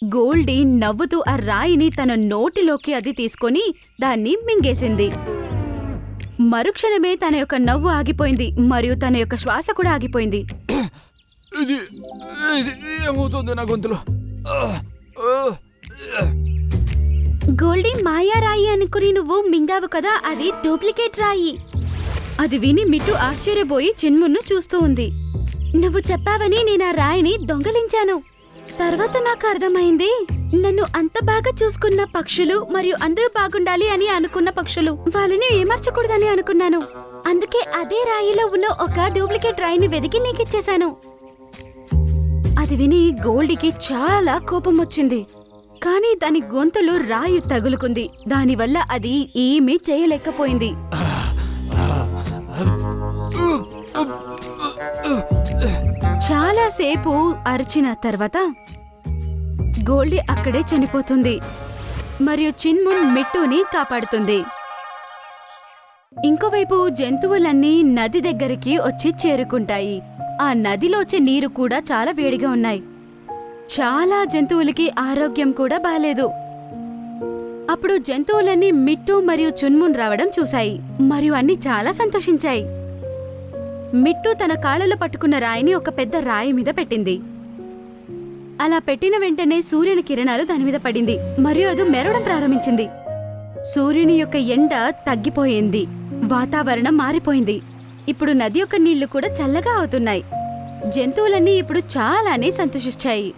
గోల్డీ నవ్వుతూ ఆ రాయిని తన నోటిలోకి అది తీసుకొని దాన్ని మింగేసింది. మరుక్షణమే తన యొక్క నవ్వు ఆగిపోయింది మరియు తన యొక్క శ్వాస కూడా ఆగిపోయింది. ఇది ఏమవుతుంది నా గొంతులో? గోల్డీ మాయా రాయి అనుకుని నువ్వు మింగావు కదా, అది డూప్లికేట్ రాయి. అది విని మిట్టు ఆశ్చర్యపోయి చిన్మున్ను చూస్తూ ఉంది. నువ్వు చెప్పావని నేను ఆ రాయిని దొంగలించాను. తర్వాత నాకు అర్థమైంది, నన్ను అంత బాగా చూసుకున్న పక్షులు మరియు అందరూ బాగుండాలి అని అనుకున్న పక్షులు వాళ్ళని ఏమర్చకూడదని అనుకున్నాను. అందుకే అదే రాయిలో ఉన్న ఒక డూప్లికేట్ రాయిని వెతికి నీకిచ్చేశాను. అది విని గోల్డీకి చాలా కోపం వచ్చింది. కానీ దాని గొంతులో రాయి తగులుకుంది. దానివల్ల అది ఏమీ చేయలేకపోయింది. చాలాసేపు అరిచిన తర్వాత గోల్డీ అక్కడే చనిపోతుంది మరియు చిన్మున్ మిట్టుని కాపాడుతుంది. ఇంకోవైపు జంతువులన్నీ నది దగ్గరికి వచ్చి చేరుకుంటాయి. ఆ నదిలో వచ్చే నీరు కూడా చాలా వేడిగా ఉన్నాయి. చాలా జంతువులకి ఆరోగ్యం కూడా బాలేదు. అప్పుడు జంతువులన్నీ మిట్టు మరియు చున్మున్ రావడం చూశాయి మరియు అన్ని చాలా సంతోషించాయి. మిట్టు తన కాళ్ళలో పట్టుకున్న రాయిని ఒక పెద్ద రాయి మీద పెట్టింది. అలా పెట్టిన వెంటనే సూర్యుని కిరణాలు దాని మీద పడింది మరియు అది మెరవడం ప్రారంభించింది. సూర్యుని యొక్క ఎండ తగ్గిపోయింది. వాతావరణం మారిపోయింది. ఇప్పుడు నది యొక్క నీళ్లు కూడా చల్లగా అవుతున్నాయి. జంతువులన్నీ ఇప్పుడు చాలానే సంతోషించాయి.